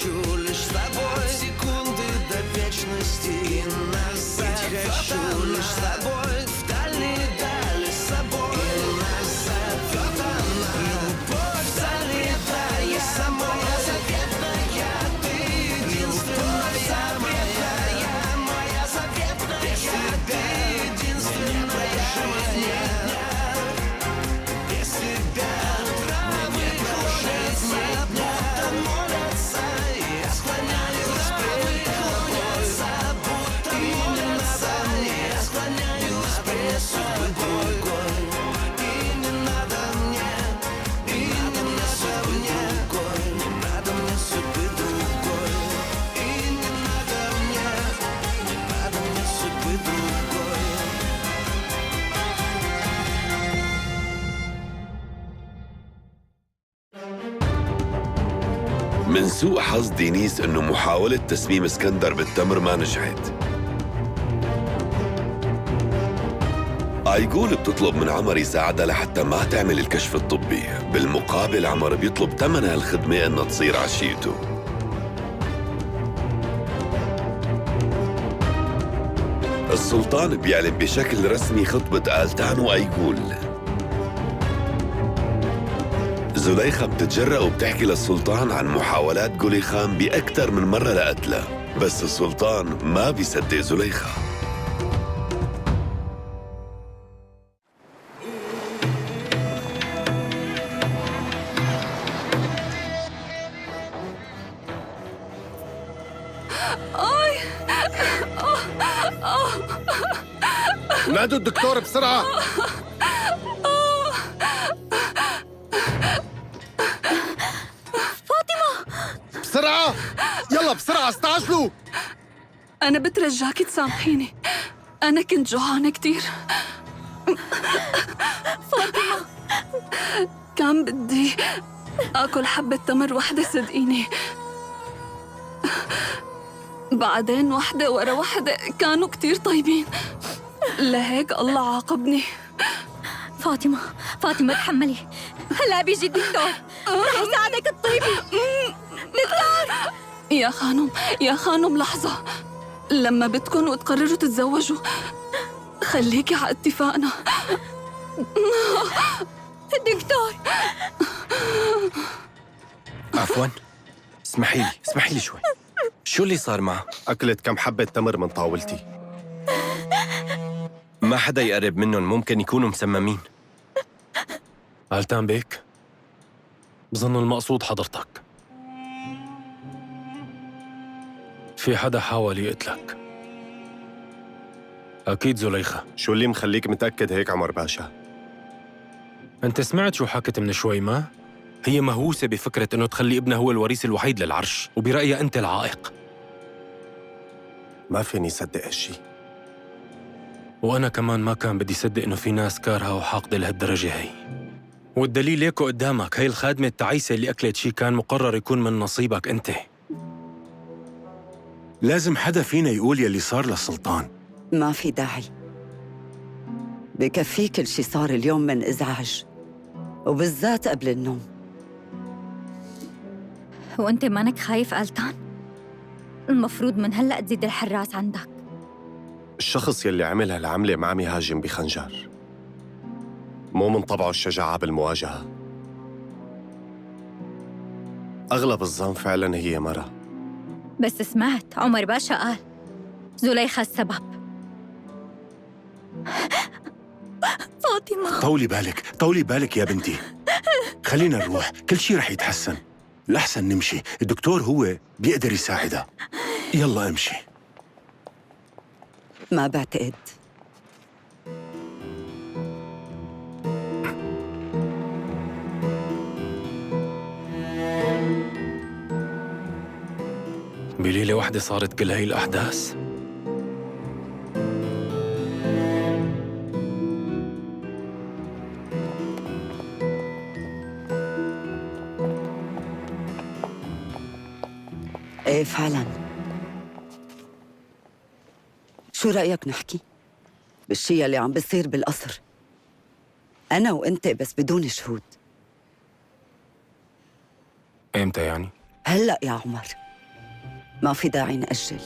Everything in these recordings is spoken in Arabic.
хочу лишь с тобой секунды до вечности. И назад хочу лишь с тобой в дальние дали с собой. И назад вот она, любовь залетая самой заветная. Ты единственная моя заветная. Без тебя единственная жизнь. Без тебя травы клонятся, будто молятся. Я склоняюсь пред тобой, будто молятся. Я склоняюсь пред тобой. И не надо мне, и не надо мне, не надо мне судьбы другой. И не надо мне судьбы другой. من سوء حظ دينيس إنه محاولة تسميم اسكندر بالتمر ما نجحت. أيقول بتطلب من عمر يساعدها لحتى ما تعمل الكشف الطبي، بالمقابل عمر بيطلب ثمن هالخدمة إنها تصير عشيته. السلطان بيعلن بشكل رسمي خطبة آلتان وأيقول. زليخة بتتجرأ وبتحكي للسلطان عن محاولات قولي خان بأكثر من مرة لقتلها، بس السلطان ما بيصدق زليخة. نادوا الدكتور بسرعة. بسرعة يلا بسرعة استعجلوا. أنا بترجاكي تسامحيني، أنا كنت جوعانة كتير. فاطمة، كان بدي آكل حبة تمر وحدة صدقيني، بعدين وحدة ورا وحدة كانوا كتير طيبين، لهيك الله عاقبني. فاطمة تحملي، هلا بيجي الدكتور رح يساعدك تطيبي. دكتور يا خانم لحظة، لما بدكن وتقرروا تتزوجوا خليكي على اتفاقنا. دكتور عفواً، اسمحي لي شوي. شو اللي صار معه؟ أكلت كم حبة تمر من طاولتي. ما حدا يقرب منهم، ممكن يكونوا مسممين. آلتان بيك، بظن المقصود حضرتك. في حدا حاول يقتلك، أكيد زليخة. شو اللي مخليك متأكد هيك عمر باشا؟ أنت سمعت شو حكت من شوي ما؟ هي مهووسة بفكرة إنه تخلي ابنها هو الوريث الوحيد للعرش، وبرأيها أنت العائق. ما فيني صدق هالشي. وأنا كمان ما كان بدي صدق إنه في ناس كارهة وحاقدة لهالدرجة هي. والدليل ليكو قدامك، هي الخادمة التعيسة اللي أكلت شي كان مقرر يكون من نصيبك أنت. لازم حدا فينا يقول يلي صار للسلطان. ما في داعي، بكفي كل شي صار اليوم من إزعاج، وبالذات قبل النوم. وأنت مانك خايف آلتان؟ المفروض من هلأ تزيد الحراس عندك. الشخص يلي عمل هالعملة ما عم يهاجم بخنجر، مو من طبعه الشجاعة بالمواجهة. أغلب الظن فعلاً هي مرة. بس سمعت عمر باشا قال زليخة السبب. فاطمة، طولي بالك يا بنتي. خلينا نروح، كل شي رح يتحسن. الأحسن نمشي، الدكتور هو بيقدر يساعدها. يلا امشي. ما بعتقد. بليلة واحدة صارت كل هاي الأحداث؟ ايه فعلا. شو رأيك نحكي بالشي اللي عم بيصير بالقصر؟ أنا وأنت بس بدون شهود. إمتى يعني؟ هلأ يا عمر. ما في داعي نأجل.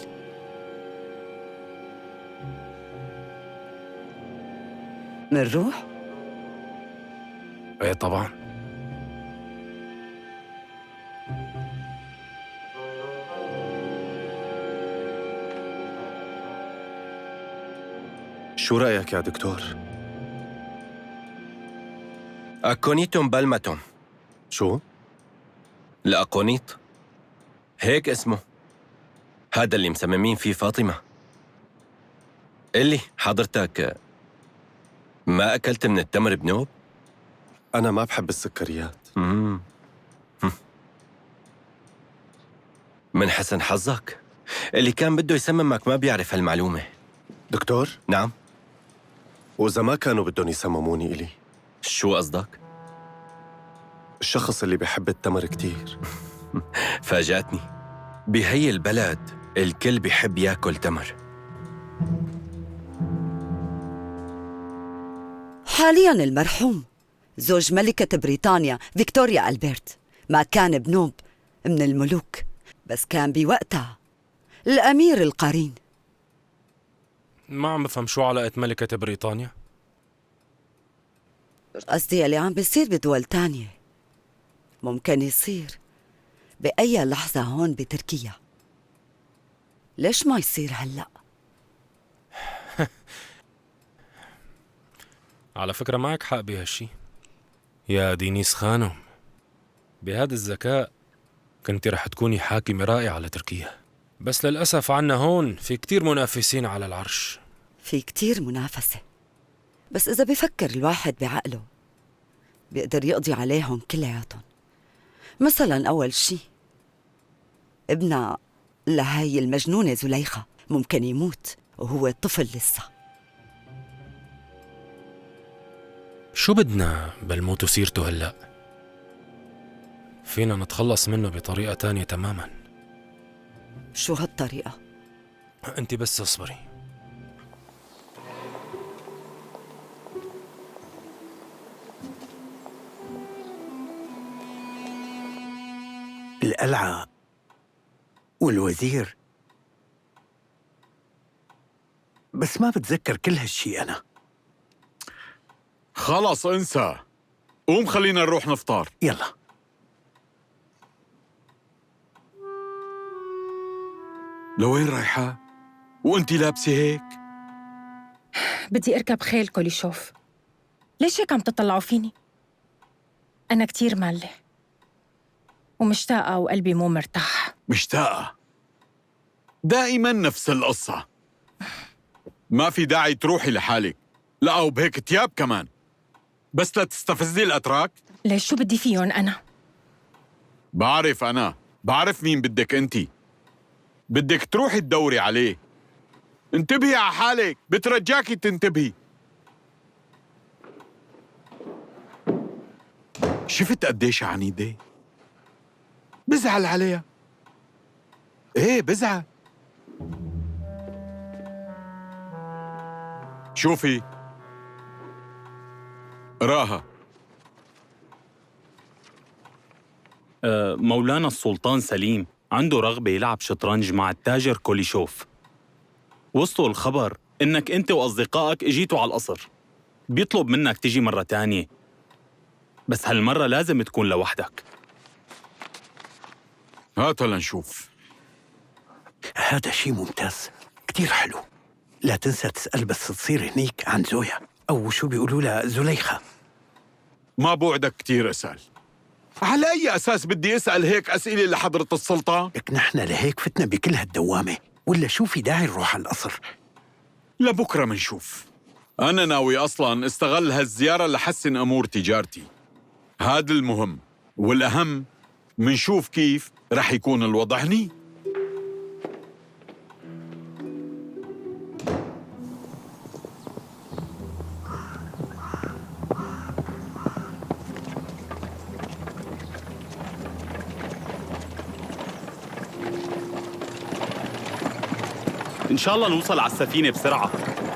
منروح؟ ايه طبعا. شو رأيك يا دكتور؟ أكونيتوم بالماتوم. شو؟ الأقونيط هيك اسمه، هذا اللي مسممين فيه فاطمة. قلي حضرتك ما أكلت من التمر بنوب؟ أنا ما بحب السكريات. من حسن حظك اللي كان بده يسممك ما بيعرف هالمعلومة. دكتور؟ نعم. وإذا ما كانوا بدهم يسمموني إلي؟ شو قصدك؟ الشخص اللي بيحب التمر كتير. فاجأتني. بهي البلد الكل بيحب ياكل تمر. حالياً المرحوم زوج ملكة بريطانيا فيكتوريا ألبرت ما كان بنوب من الملوك، بس كان بوقتها الأمير القرين. ما عم بفهم شو علاقة ملكة بريطانيا؟ قصدي اللي عم بيصير بدول تانية ممكن يصير بأي لحظة هون بتركيا. ليش ما يصير هلأ؟ على فكرة معك حق بهالشي يا دينيس خانم. بهذا الذكاء كنت رح تكوني حاكمة رائعة على تركيا، بس للأسف عنا هون في كتير منافسين على العرش. في كتير منافسة، بس إذا بفكر الواحد بعقله بيقدر يقضي عليهم كلياتهم. مثلا أول شي ابنها لهاي المجنونة زليخة ممكن يموت وهو طفل لسه. شو بدنا بالموت وسيرته هلأ؟ فينا نتخلص منه بطريقة تانية تماماً. شو هالطريقة؟ أنت بس اصبري. القلعة والوزير، بس ما بتذكر كل هالشي أنا. خلص انسى، قوم خلينا نروح نفطر. يلا. لوين رايحة؟ وانتي لابسة هيك؟ بدي أركب خيل كوليشوف. ليش هيك عم تطلعوا فيني؟ أنا كتير مالة ومشتاقة وقلبي مو مرتاح. مشتاقة؟ دائما نفس القصة. ما في داعي تروحي لحالك، لا وبهيك تياب كمان، بس لا تستفزي الأتراك. ليش شو بدي فيهم أنا؟ أنا بعرف مين بدك انتي. بدك تروحي تدوري عليه. انتبهي على حالك، بترجاكي تنتبهي. شفت قديش عنيدة؟ بزعل عليها. ايه بزعل. شوفي راها. مولانا السلطان سليم عنده رغبة يلعب شطرنج مع التاجر كوليشوف. وصلوا الخبر إنك أنت وأصدقائك اجيتوا على القصر. بيطلب منك تجي مرة تانية، بس هالمرة لازم تكون لوحدك. هات لنشوف. هذا شيء ممتاز كتير حلو. لا تنسى تسأل بس تصير هنيك عن زويا، أو شو بيقولوا لها زليخة. ما بوعدك كتير أسأل. على أي أساس بدي أسأل هيك أسئلة لحضرة السلطان؟ لك نحن لهيك فتنا بكل هالدوامة، ولا شو في داعي نروح على القصر؟ لبكرة منشوف. أنا ناوي أصلاً استغل هالزيارة لحسن أمور تجارتي. هذا المهم، والأهم منشوف كيف رح يكون الوضع هني. إن شاء الله نوصل على السفينة بسرعة.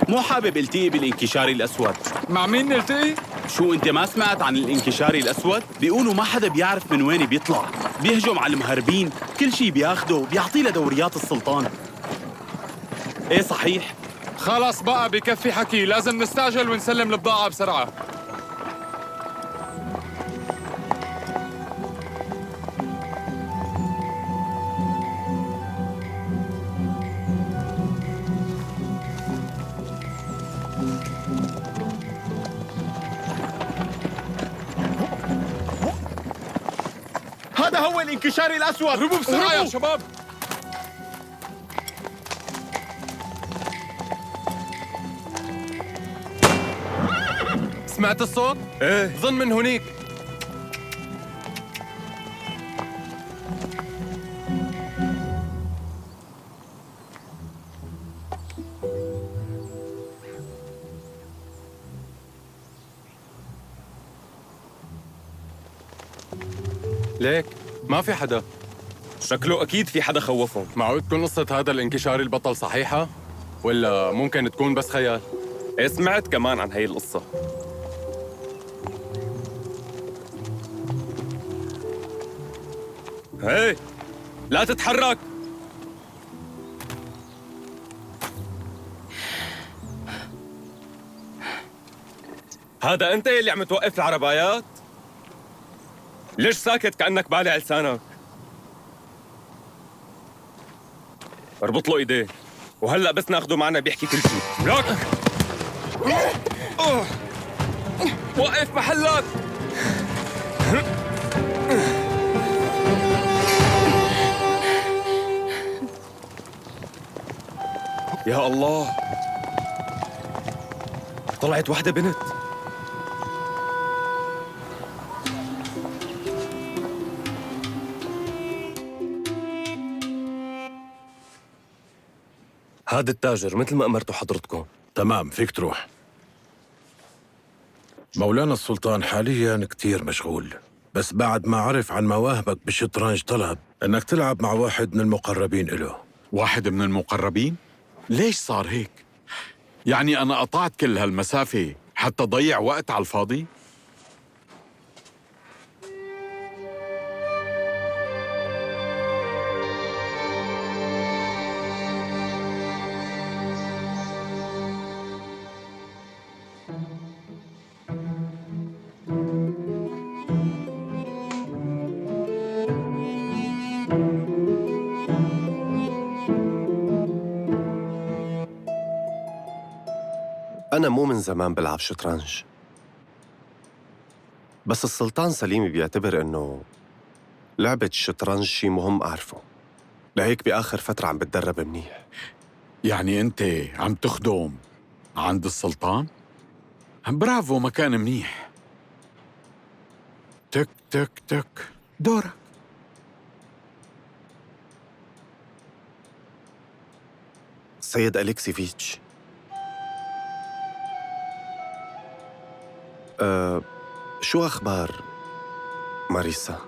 مو حابب التقي بالانكشاري الأسود. مع مين نلتقي؟ شو أنت ما سمعت عن الانكشاري الأسود؟ بيقولوا ما حدا بيعرف من وين بيطلع، بيهجم على المهربين كل شي بياخده بيعطيه لدوريات السلطان. ايه صحيح. خلص بقى بكفي حكي، لازم نستعجل ونسلم البضاعة بسرعة. هذا هو الانكشاري الأسود. هربوا بسرعة يا شباب. سمعت الصوت؟ ايه ظن من هونيك. ليك ما في حدا. شكله أكيد في حدا خوفهم. معقول تكون قصة هذا الانكشاري البطل صحيحة؟ ولا ممكن تكون بس خيال؟ إيه سمعت كمان عن هاي القصة. هي لا تتحرك. هذا أنت اللي عم توقف العربايات؟ ليش ساكت كأنك بالع لسانك؟ اربط له ايديه وهلا بس ناخده معنا بيحكي كل شيء. لك وقف محلك. يا الله، طلعت وحدة بنت. هذا التاجر مثل ما أمرتوا حضرتكم. تمام، فيك تروح. مولانا السلطان حاليا كتير مشغول، بس بعد ما عرف عن مواهبك بالشطرنج طلب انك تلعب مع واحد من المقربين إله. واحد من المقربين؟ ليش صار هيك؟ يعني أنا قطعت كل هالمسافة حتى ضيع وقت على الفاضي؟ أنا مو من زمان بلعب شطرنج، بس السلطان سليم بيعتبر إنه لعبة الشطرنج شي مهم أعرفه، لهيك بآخر فترة عم بتدرب منيح. يعني أنت عم تخدم عند السلطان؟ برافو، مكان منيح. تك تك تك، دورك. سيد أليكسيفيتش، شو أخبار ماريسا؟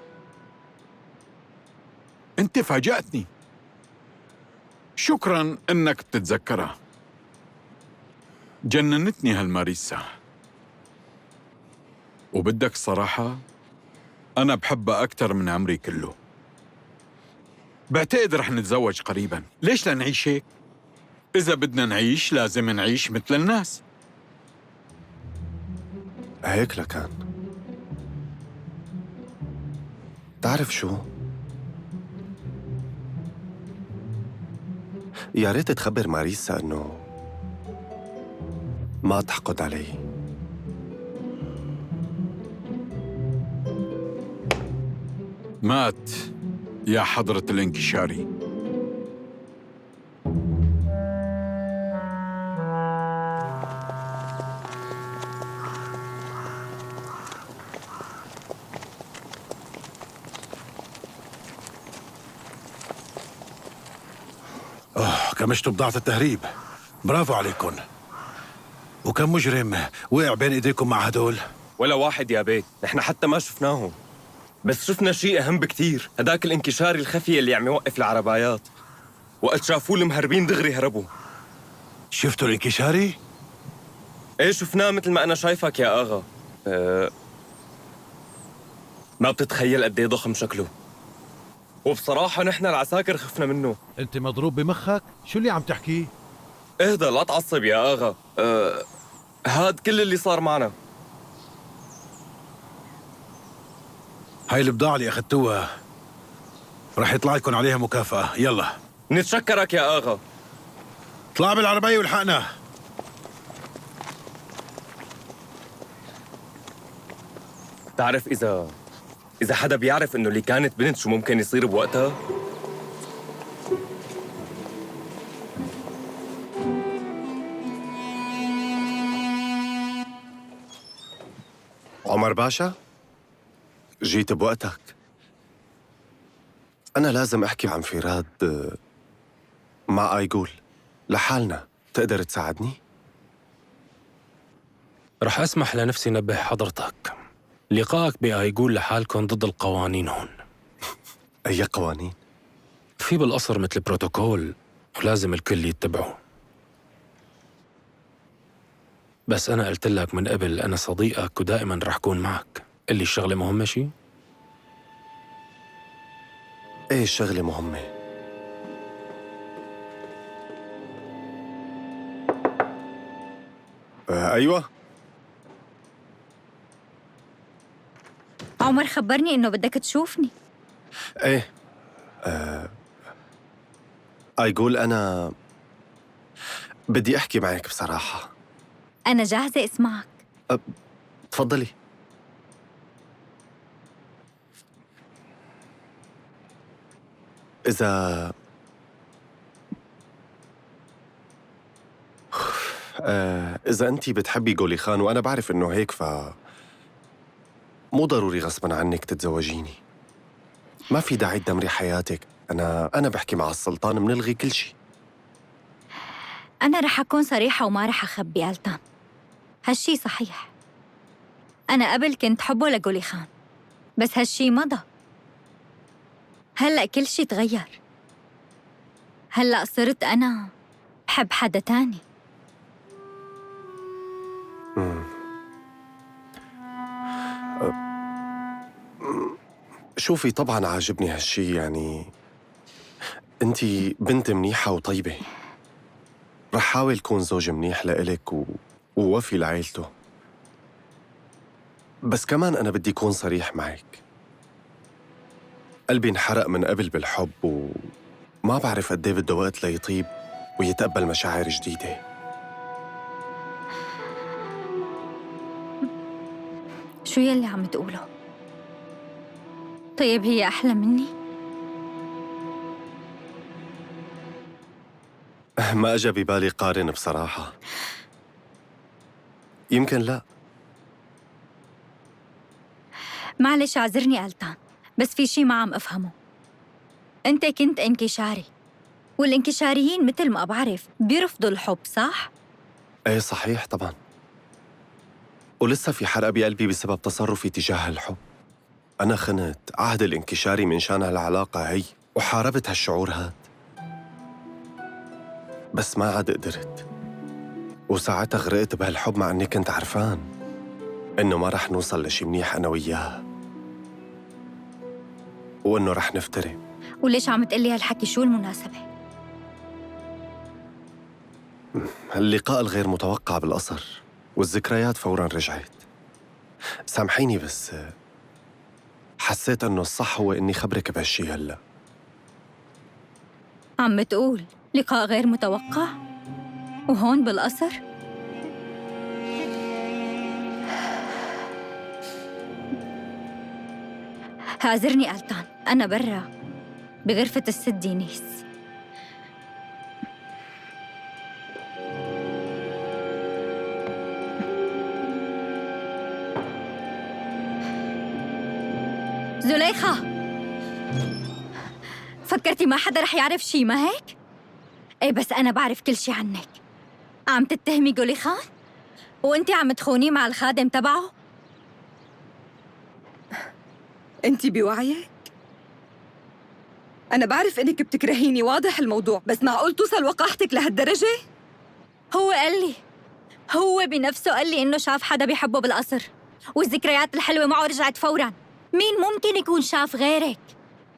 أنت فاجأتني. شكراً إنك بتتذكرها. جننتني هالماريسا، وبدك الصراحة أنا بحبها أكتر من عمري كله. بعتقد رح نتزوج قريباً. ليش لا نعيش هيك؟ إذا بدنا نعيش لازم نعيش مثل الناس. هيك لكان. تعرف شو؟ يا ريت تخبر ماريسا إنه ما تحقد علي. مات يا حضرة الانكشاري. كمشتوا بضاعة التهريب، برافو عليكم. وكم مجرم وقع بين ايديكم مع هدول؟ ولا واحد يا بيه، نحن حتى ما شفناهم، بس شفنا شيء أهم بكتير. هداك الانكشاري الخفي اللي عم يوقف العربايات، وقت شافوه المهربين دغري هربوا. شفتوا الانكشاري؟ ايه شفناه مثل ما أنا شايفك يا آغا. ما بتتخيل قد ايه ضخم شكله. وبصراحة نحن العساكر خفنا منه. انت مضروب بمخك؟ شو اللي عم تحكيه؟ اهدى لا تعصب يا اغا. هاد كل اللي صار معنا. هاي البضاعة اللي اخذتوها رح يطلع لكم عليها مكافأة، يلا. نتشكرك يا اغا. اطلع بالعربية والحقنا. تعرف إذا حدا بيعرف إنه اللي كانت بنت شو ممكن يصير بوقتها؟ عمر باشا، جيت بوقتك. أنا لازم أحكي عن فيراد مع آيغول لحالنا، تقدر تساعدني؟ رح أسمح لنفسي نبه حضرتك، لقائك بآيغول لحالكم ضد القوانين هون. أي قوانين؟ في بالقصر مثل بروتوكول ولازم الكل يتبعه. بس أنا قلت لك من قبل أنا صديقك ودائما رح كون معك. اللي الشغلة مهمة شي؟ إيه الشغلة مهمة؟ أيوة. عمر خبرني إنه بدك تشوفني. إيه. آيغول أنا بدي أحكي معك بصراحة. أنا جاهزة أسمعك. تفضلي. إذا أنتِ بتحبي غولي خان وأنا بعرف إنه هيك مو ضروري غصباً عنك تتزوجيني. ما في داعي تدمري حياتك. أنا بحكي مع السلطان منلغي كل شيء. أنا رح أكون صريحة وما رح أخبي ألتان. هالشي صحيح. أنا قبل كنت حبه لغولي خان، بس هالشي مضى. هلأ كل شي تغير. هلأ صرت أنا بحب حدا تاني. شوفي طبعاً عاجبني هالشي، يعني أنتي بنت منيحة وطيبة. رح حاول كون زوج منيح لإلك ووفي لعائلته. بس كمان أنا بدي كون صريح معك. قلبي انحرق من قبل بالحب وما بعرف قد ايه بده وقت ليطيب ويتقبل مشاعر جديدة. شو يلي عم تقوله؟ طيب هي أحلى مني؟ ما أجا ببالي قارن بصراحة. يمكن لا. معلش اعذرني ألتان، بس في شي ما عم أفهمه. أنت كنت انكشاري، والانكشاريين مثل ما بعرف بيرفضوا الحب، صح؟ ايه صحيح طبعا. ولسه في حرقة بقلبي بسبب تصرفي تجاه الحب. أنا خنت عهد الانكشاري من شان هالعلاقة هي وحاربت هالشعور هاد، بس ما عاد قدرت. وساعتها غرقت بهالحب مع أني كنت عرفان إنه ما رح نوصل لشي منيح أنا وياها، وإنه رح نفترق. وليش عم تقلي هالحكي؟ شو المناسبة؟ اللقاء الغير متوقع بالقصر والذكريات فوراً رجعت. سامحيني بس حسيت إنه الصح هو إني خبرك بهالشي هلأ. عم تقول لقاء غير متوقع؟ وهون بالقصر؟ اعذرني ألتان، أنا برا بغرفة الست دينيس. زليخة، فكرتي ما حدا رح يعرف شي ما هيك؟ ايه بس أنا بعرف كل شي عنك. عم تتهمي غولي خان؟ وانتي عم تخونيه مع الخادم تبعه؟ انتي بوعيك؟ أنا بعرف إنك بتكرهيني، واضح الموضوع، بس معقول توصل وقاحتك لهالدرجة؟ هو بنفسه قال لي إنه شاف حدا بيحبه بالقصر، والذكريات الحلوة معه رجعت فوراً. مين ممكن يكون شاف غيرك؟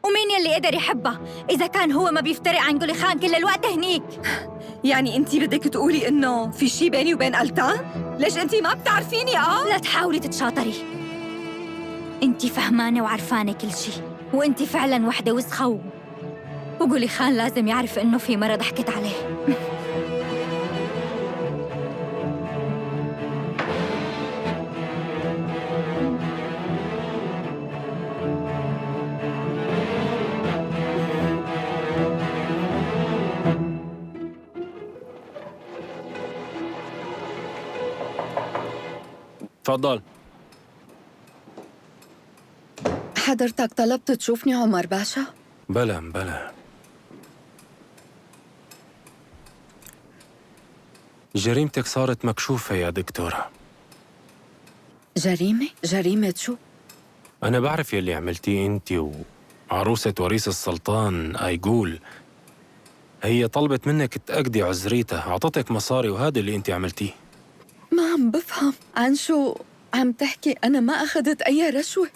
ومين يلي قدر يحبها إذا كان هو ما بيفترق عن جولي خان كل الوقت هنيك؟ يعني انتي بدك تقولي انه في شي بيني وبين ألتان؟ ليش انتي ما بتعرفيني؟ لا تحاولي تتشاطري. انتي فهمانة وعرفانة كل شي، وانتي فعلاً وحدة وسخة وجولي خان لازم يعرف إنه في مرة ضحكت عليه. تفضل. حضرتك طلبت تشوفني عمر باشا؟ بلا جريمتك صارت مكشوفة يا دكتورة. جريمة؟ جريمة شو؟ أنا بعرف يلي عملتيه أنت وعروسة وريث السلطان أيقول. هي طلبت منك تأكدي عذريتها، أعطتك مصاري وهذا اللي أنت عملتيه. ما عم بفهم عن شو عم تحكي. أنا ما أخذت أي رشوة،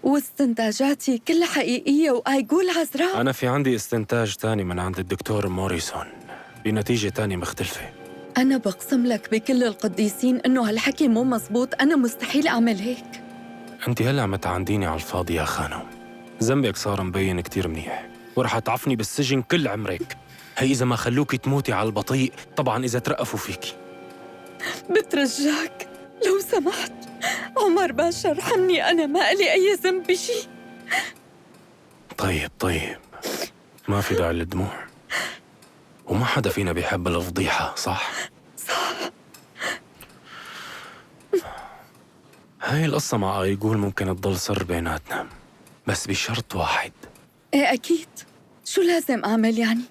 واستنتاجاتي كلها حقيقية وأيقول عذراء. أنا في عندي استنتاج تاني من عند الدكتور موريسون بنتيجة تانية مختلفة. أنا بقسم لك بكل القديسين إنه هالحكي مو مزبوط. أنا مستحيل أعمل هيك. أنت هلأ عم تعانديني على الفاضي يا خانم. ذنبك صار مبين كتير منيح ورح تعفني بالسجن كل عمرك. هي إذا ما خلوكي تموتي على البطيء، طبعاً إذا ترقفوا فيكي. بترجاك لو سمحت عمر باشا ارحمني، أنا ما إلي أي ذنب بشي. طيب ما في داعي للدموع، وما حدا فينا بيحب الفضيحة، صح؟ هاي القصة مع يقول ممكن تضل سر بيناتنا، بس بشرط واحد. إيه أكيد. شو لازم أعمل يعني؟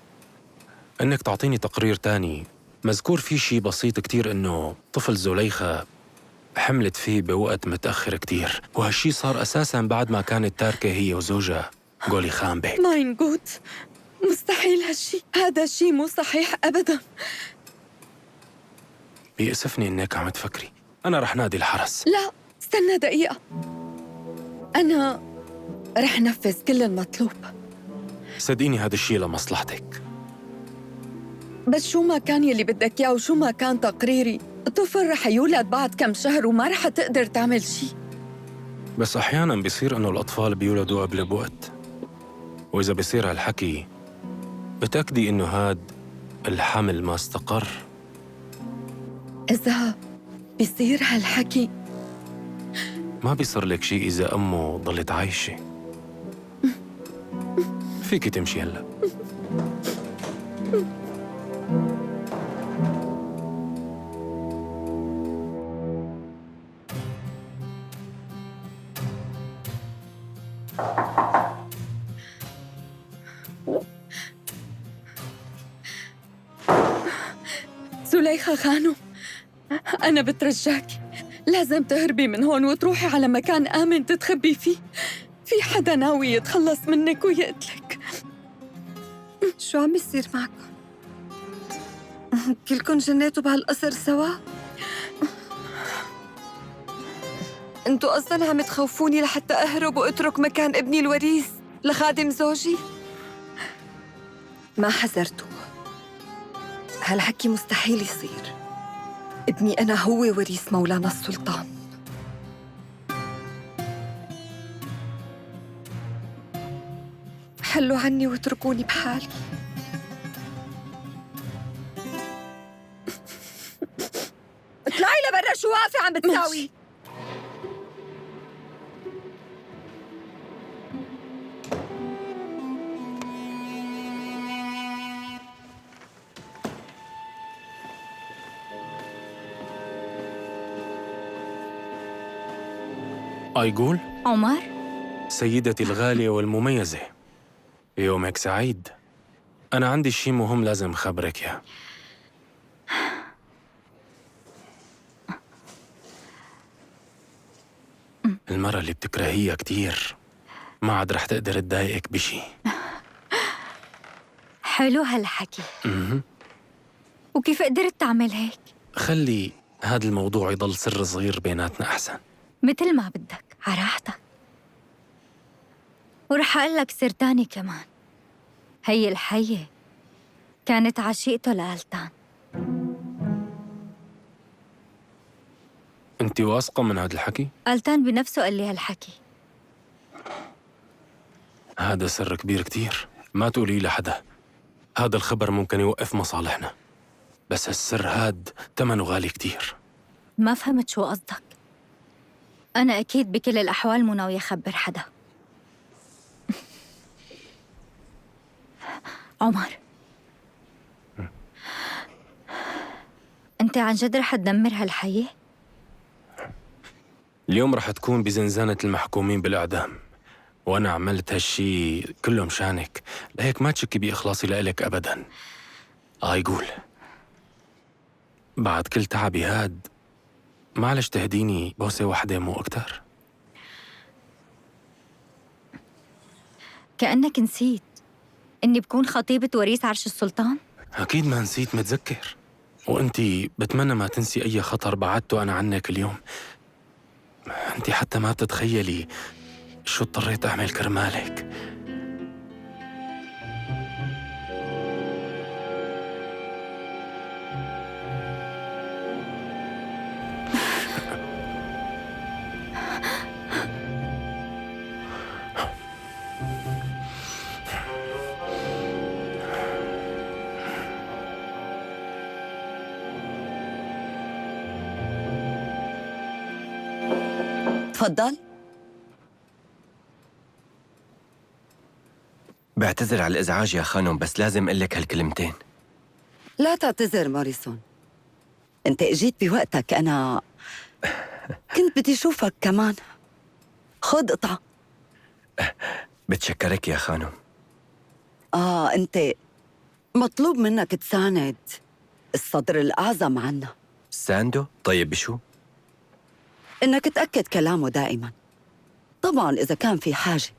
إنك تعطيني تقرير تاني مذكور فيه شي بسيط كتير، إنه طفل زليخة حملت فيه بوقت متأخر كتير، وهالشي صار أساساً بعد ما كانت تاركة هي وزوجها جولي خان بيك. ماين جود، مستحيل هالشي. هذا الشي مو صحيح أبداً. بيأسفني إنك عم تفكري. أنا رح نادي الحرس. لا استنى دقيقة، أنا رح نفذ كل المطلوب. صدقيني هذا الشي لمصلحتك. بس شو ما كان يلي بدك إياه وشو ما كان تقريري، الطفل رح يولد بعد كم شهر وما رح تقدر تعمل شي. بس أحياناً بيصير إنه الأطفال بيولدوا قبل بوقت، وإذا بيصير هالحكي بتأكدي إنه هاد الحمل ما استقر. إذا بيصير هالحكي ما بيصير لك شي إذا أمه ضلت عايشة. فيكي تمشي هلأ. زليخة خانم، أنا بترجاكي لازم تهربي من هون وتروحي على مكان آمن تتخبي فيه. في حدا ناوي يتخلص منك ويقتلك. شو عم يصير معكم؟ كلكم جنيتوا بهالقصر سوا؟ انتوا أصلاً عم تخوفوني لحتى أهرب وأترك مكان ابني الوريث لخادم زوجي؟ ما حذرتوا. هالحكي مستحيل يصير. ابني أنا هو وريث مولانا السلطان. حلوا عني واتركوني بحالي. اطلعي لبرا، شو واقفة عم بتساوي؟ أيقول عمر؟ سيدتي الغالية والمميزة، يومك سعيد. أنا عندي شي مهم لازم خبرك يا. المرة اللي بتكرهيها كتير ما عاد رح تقدر تضايقك بشي. حلو هالحكي. وكيف قدرت تعمل هيك؟ خلي هذا الموضوع يضل سر صغير بيناتنا أحسن. مثل ما بدك، على راحتك. ورح رح أقول لك سر تاني كمان. هي الحية كانت عشيقته لألتان. انت واثقة من هذا الحكي؟ ألتان بنفسه قال لي هالحكي. هذا سر كبير كتير، ما تقولي لحدا. هذا الخبر ممكن يوقف مصالحنا، بس السر هاد ثمنه غالي كتير. ما فهمت شو قصدك. أنا أكيد بكل الأحوال مو ناوية أخبر حدا. عمر، أنت عن جد رح تدمر هالحياة؟ اليوم رح تكون بزنزانة المحكومين بالإعدام، وأنا عملت هالشي كله مشانك، لهيك ما تشكي بإخلاصي لإلك أبداً. يقول بعد كل تعبي هاد معلش تهديني بوسة واحدة مو أكتر. كأنك نسيت إني بكون خطيبة وريث عرش السلطان؟ أكيد ما نسيت، متذكر. وأنتي بتمنى ما تنسي أي خطر بعدته أنا عنك اليوم. أنتي حتى ما بتتخيلي شو اضطريت أعمل كرمالك. تفضل. بعتذر على الإزعاج يا خانم، بس لازم أقول لك هالكلمتين. لا تعتذر ماريسون، أنت اجيت بوقتك. أنا كنت بدي أشوفك كمان. خد قطعة. بتشكرك يا خانم. أنت مطلوب منك تساند الصدر الأعظم عنا. ساندو؟ طيب بشو؟ إنك تأكد كلامه دائما، طبعاً إذا كان في حاجة.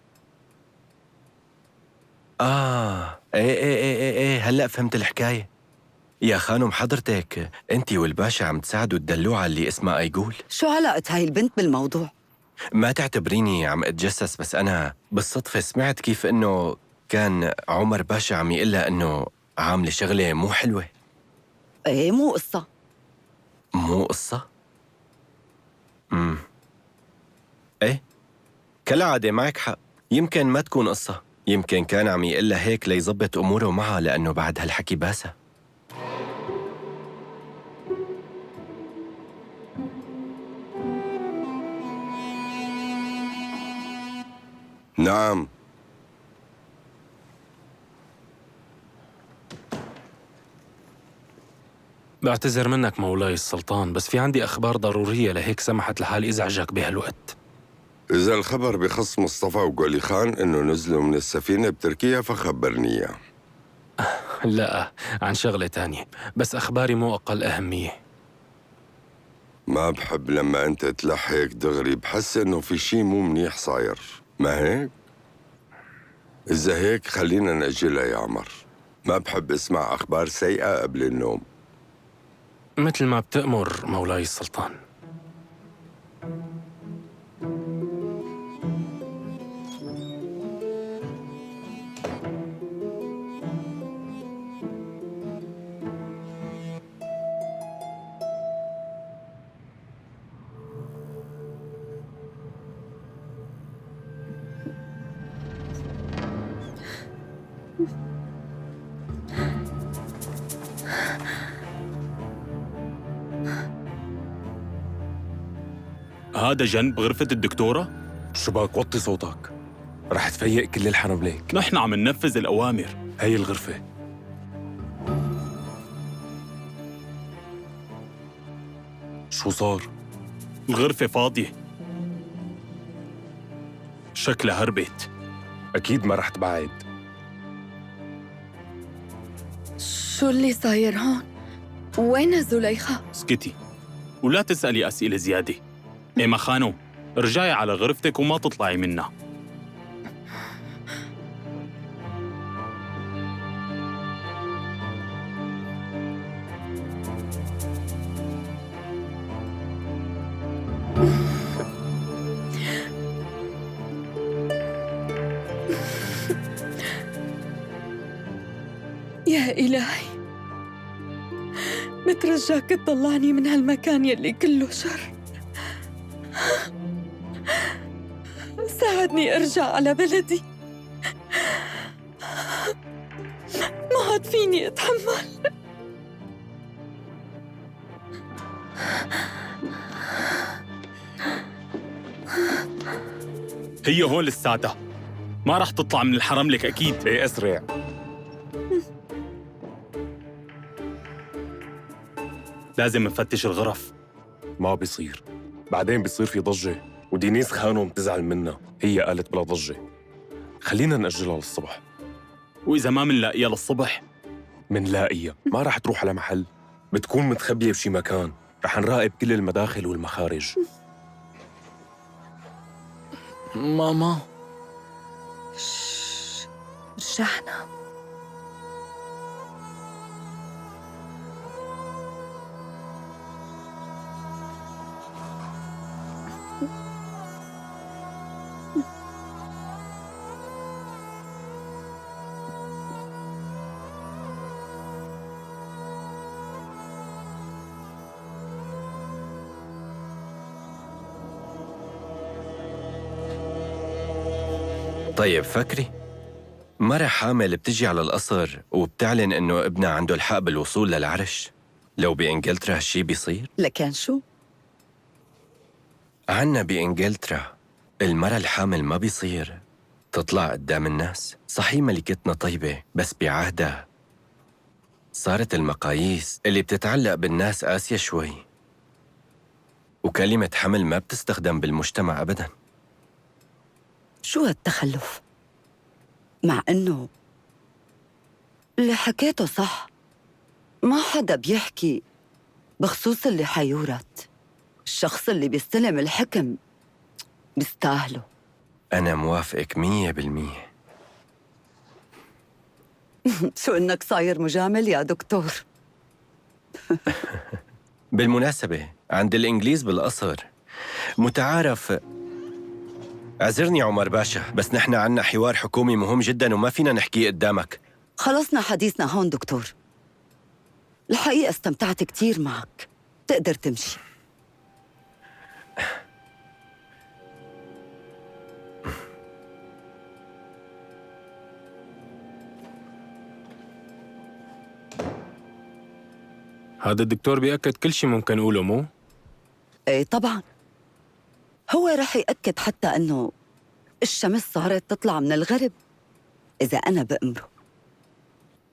ايه هلأ فهمت الحكاية. يا خانم حضرتك، انتي والباشا عم تساعدوا الدلوعة اللي اسمها أيقول. شو علاقة هاي البنت بالموضوع؟ ما تعتبريني عم أتجسس، بس أنا بالصدفة سمعت كيف إنه كان عمر باشا عم يقلها إنه عاملة شغلة مو حلوة. إيه مو قصة. مو قصة؟ إيه؟ كالعادة معك حق، يمكن ما تكون قصة، يمكن كان عم يقلها هيك ليظبط أموره معها، لأنه بعد هالحكي باسا. نعم. بعتذر منك مولاي السلطان، بس في عندي أخبار ضرورية، لهيك سمحت لحالي إزعجك بهالوقت. إذا الخبر بخص مصطفى وقولي خان إنه نزلوا من السفينة بتركيا فخبرني إياه. لا، عن شغلة تانية، بس أخباري مو أقل أهمية. ما بحب لما أنت تلح هيك دغري، بحس إنه في شي مو منيح صاير، ما هيك؟ إذا هيك خلينا نأجلها يا عمر، ما بحب اسمع أخبار سيئة قبل النوم. مثل ما بتأمر مولاي السلطان. هذا جنب غرفة الدكتورة؟ شباك وطي صوتك، رح تفيق كل الحنبليك. نحن عم ننفذ الأوامر. هي الغرفة. شو صار؟ الغرفة فاضية، شكلها هربت. أكيد ما رح تبعد. شو اللي صاير هون؟ وين زليخة؟ اسكتي ولا تسألي أسئلة زيادة. إيما خانو، ارجعي على غرفتك وما تطلعي منها. يا إلهي، بترجاك تطلعني من هالمكان يلي كله شر. ساعدني أرجع على بلدي، ما عاد فيني أتحمل. هي هون لساتها، ما رح تطلع من الحرم لك أكيد. ايه اسرع. لازم نفتش الغرف. ما بيصير، بعدين بيصير في ضجة ودينيس خانم بتزعل منا. هي قالت بلا ضجة، خلينا نأجلها للصبح. وإذا ما منلاقيها للصبح؟ منلاقيها، ما رح تروح على محل، بتكون متخبية بشي مكان. رح نراقب كل المداخل والمخارج. ماما رجعنا. طيب فكري، مرة حامل بتجي على القصر وبتعلن إنه ابنها عنده الحق بالوصول للعرش. لو بإنجلترا هالشي بيصير؟ لكن شو؟ عنا بإنجلترا المرة الحامل ما بيصير تطلع قدام الناس. صحيح ملكتنا طيبة، بس بعهدها صارت المقاييس اللي بتتعلق بالناس قاسية شوي، وكلمة حمل ما بتستخدم بالمجتمع أبداً. شو هالتخلف؟ مع إنه اللي حكيته صح، ما حدا بيحكي بخصوص اللي حيورث. الشخص اللي بيستلم الحكم بيستاهله. أنا موافقك 100%. شو إنك صاير مجامل يا دكتور؟ بالمناسبة عند الإنجليز بالقصر متعارف. اعذرني عمر باشا، بس نحن عنا حوار حكومي مهم جدا وما فينا نحكيه قدامك. خلصنا حديثنا هون دكتور. الحقيقة استمتعت كتير معك، تقدر تمشي. هذا الدكتور بيأكد كل شيء ممكن نقوله، مو؟ ايه طبعا، هو رح يأكد حتى أنه الشمس صارت تطلع من الغرب إذا أنا بأمره.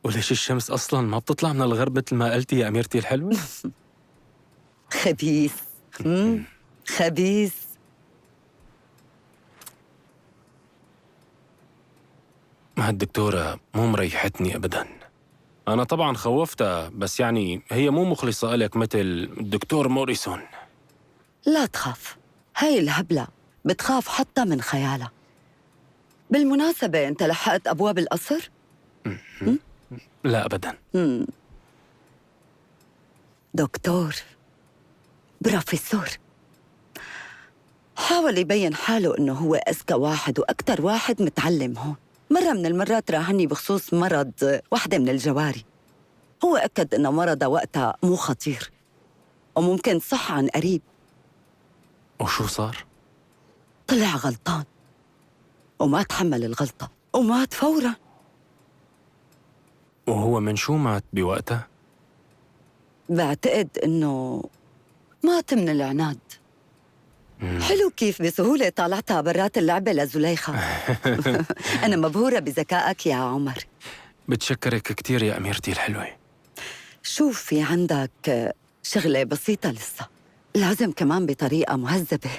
وليش الشمس أصلاً ما بتطلع من الغرب مثل ما قلتي يا أميرتي الحلوة؟ خبيث. خبيث. هالدكتورة مو مريحتني أبداً. أنا طبعاً خوفتها، بس يعني هي مو مخلصة إلك مثل الدكتور موريسون. لا تخاف، هاي الهبلة بتخاف حتى من خيالها. بالمناسبة أنت لحقت أبواب القصر؟ لا أبداً. دكتور، بروفيسور، حاول يبين حاله إنه هو أذكى واحد وأكتر واحد متعلم هون. مرة من المرات راهني بخصوص مرض واحدة من الجواري. هو أكد إنه مرضها وقتها مو خطير وممكن تصح عن قريب. وشو صار؟ طلع غلطان وما تحمل الغلطة ومات فوراً. وهو من شو مات بوقتها؟ بعتقد إنه مات من العناد. حلو كيف بسهولة طالعتها برات اللعبة لزليخة. أنا مبهورة بذكائك يا عمر. بتشكرك كتير يا أميرتي الحلوة. شوف، في عندك شغلة بسيطة لسه. لازم كمان بطريقة مهذبة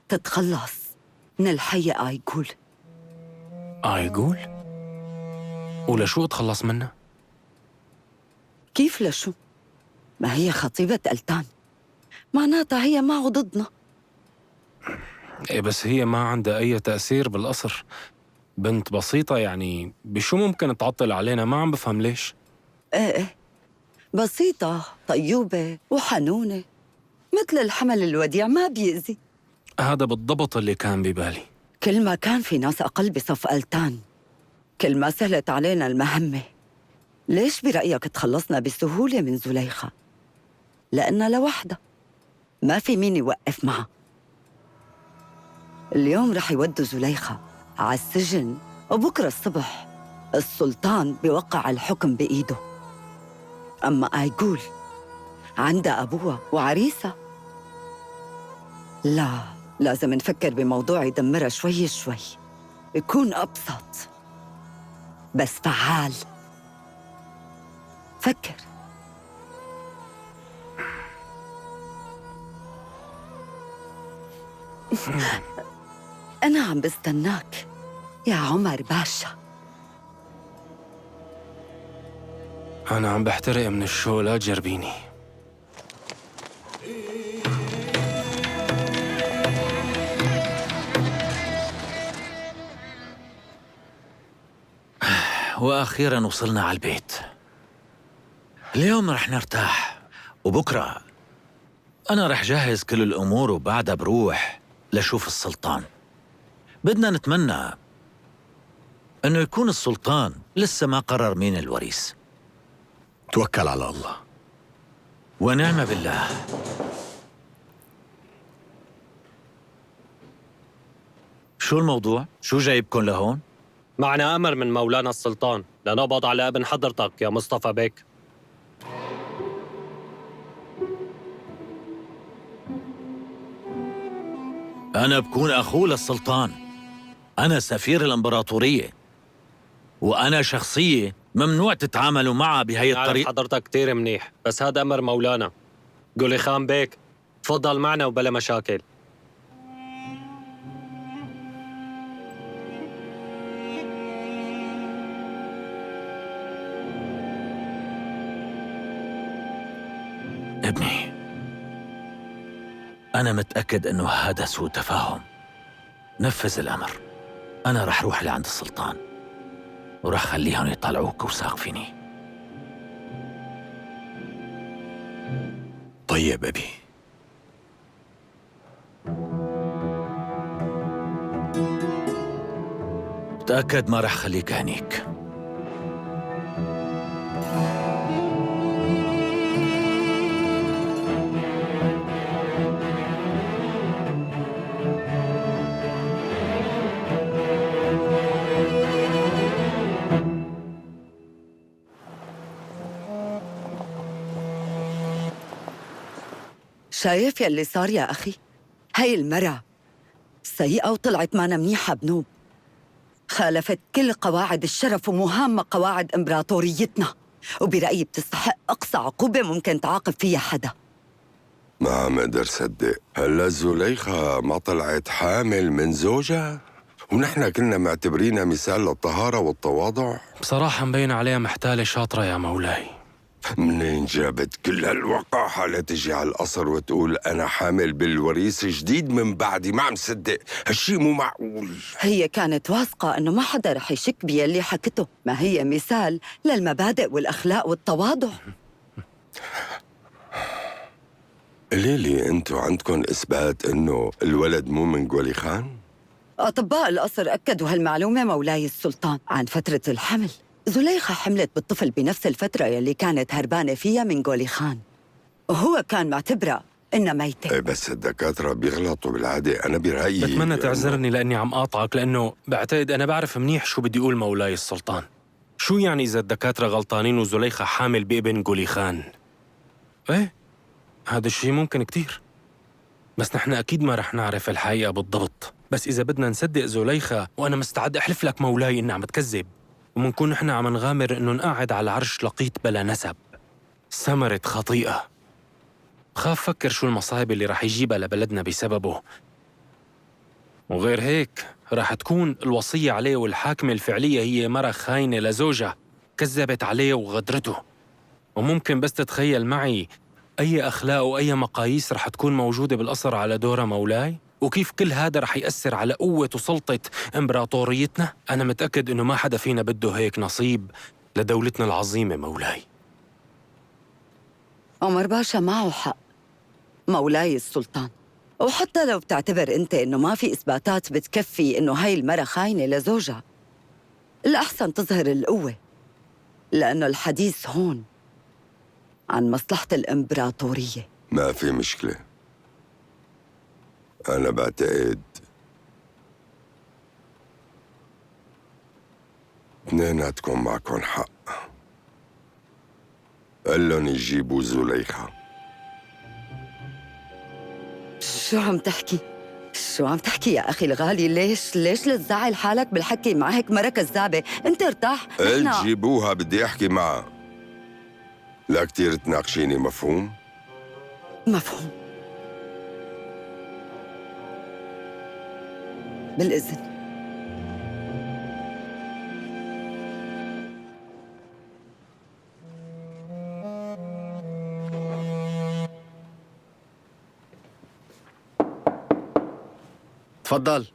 تتخلص من الحية آيغول. آيغول؟ ولشو أتخلص منها؟ كيف لشو؟ ما هي خطيبة ألتان، معناتها هي معه ضدنا. إيه بس هي ما عندها أي تأثير بالقصر، بنت بسيطة يعني بشو ممكن تعطل علينا؟ ما عم بفهم ليش. ايه بسيطة طيوبة وحنونة مثل الحمل الوديع، ما بيأذي. هذا بالضبط اللي كان ببالي. كل ما كان في ناس أقل بصف ألتان كل ما سهلت علينا المهمة. ليش برأيك تخلصنا بسهولة من زليخة؟ لأنها لوحدها، ما في مين يوقف معها. اليوم رح يودوا زليخة على السجن، وبكرة الصبح السلطان بيوقع الحكم بإيده. أما آيقول عندها أبوها وعريسها. لا، لازم نفكر بموضوع يدمرها شوي شوي، يكون أبسط بس فعال. فكر. أنا عم بستناك يا عمر باشا. أنا عم بحترق من الشوق، لا تجربيني. وأخيراً وصلنا على البيت. اليوم رح نرتاح، وبكرة أنا رح جهز كل الأمور، وبعدها بروح لشوف السلطان. بدنا نتمنى إنه يكون السلطان لسه ما قرر مين الوريث. توكل على الله. ونعم بالله. شو الموضوع؟ شو جايبكن لهون؟ معنا أمر من مولانا السلطان لنقبض على ابن حضرتك يا مصطفى بيك. أنا بكون أخوه للسلطان، أنا سفير الإمبراطورية، وأنا شخصية ممنوع تتعاملوا معها بهي الطريقة. حضرتك كتير منيح، بس هذا أمر مولانا. قولي خان بيك تفضل معنا وبلا مشاكل. ابني، أنا متأكد إنه هذا سوء تفاهم. نفذ الأمر. أنا رح روح لعند السلطان ورح خليهم يطلعوك وساقفيني. طيب أبي. تأكد ما رح خليك هنيك. شايف يلي صار يا أخي؟ هاي المرة سيئة وطلعت مانا منيحة بنوب. خالفت كل قواعد الشرف ومهمة قواعد إمبراطوريتنا، وبرأيي بتستحق أقصى عقوبة ممكن تعاقب فيها حدا. ما عم اقدر صدق، هلا زليخة ما طلعت حامل من زوجها؟ ونحن كنا معتبرينها مثال للطهارة والتواضع. بصراحة مبين عليها محتالة شاطرة يا مولاي. منين جابت كل هالوقاحة لتجي على القصر وتقول أنا حامل بالوريث جديد من بعدي؟ ما عم صدق، هالشي مو معقول. هي كانت واثقة إنه ما حدا رح يشك بيلي حكته، ما هي مثال للمبادئ والأخلاق والتواضع. قليلي انتو عندكم إثبات إنه الولد مو من قولي خان؟ أطباء القصر أكدوا هالمعلومة مولاي السلطان. عن فترة الحمل، زليخة حملت بالطفل بنفس الفترة يلي كانت هربانة فيها من قولي خان، وهو كان معتبرها إنها ميتة. ايه بس الدكاترة بيغلطوا بالعادة. أنا برأيي بتمنى تعذرني لأني عم قاطعك، لأنه بعتقد أنا بعرف منيح شو بدي أقول مولاي السلطان. شو يعني إذا الدكاترة غلطانين وزليخة حامل بابن قولي خان؟ إيه، هذا الشيء ممكن كتير، بس نحن أكيد ما رح نعرف الحقيقة بالضبط. بس إذا بدنا نصدق زليخة، وأنا مستعد أحلف لك مولاي إنها عم تكذب، ومنكون نحن عم نغامر إنه نقعد على عرش لقيط بلا نسب، ثمرة خطيئة. خاف فكر شو المصايب اللي رح يجيبها لبلدنا بسببه. وغير هيك رح تكون الوصية عليه والحاكمة الفعلية هي مرة خاينة لزوجها كذبت عليه وغدرته. وممكن بس تتخيل معي أي أخلاق وأي مقاييس رح تكون موجودة بالقصر على دورة مولاي؟ وكيف كل هذا رح يأثر على قوة وسلطة إمبراطوريتنا؟ أنا متأكد إنه ما حدا فينا بده هيك نصيب لدولتنا العظيمة مولاي. عمر باشا معه حق مولاي السلطان، وحتى لو بتعتبر أنت إنه ما في إثباتات بتكفي إنه هاي المرة خاينة لزوجها، الأحسن تظهر القوة لأنه الحديث هون عن مصلحة الإمبراطورية. ما في مشكلة. أنا بعتقد اثنيناتكم معكم حق. قال لهم يجيبوا زليخة. شو عم تحكي؟ شو عم تحكي يا أخي الغالي؟ ليش لتزعل حالك بالحكي مع هيك مرة كذابة؟ أنت ارتاح. قلت جيبوها، بدي أحكي معها. لا كتير تناقشيني، مفهوم؟ مفهوم. بالإذن. تفضل.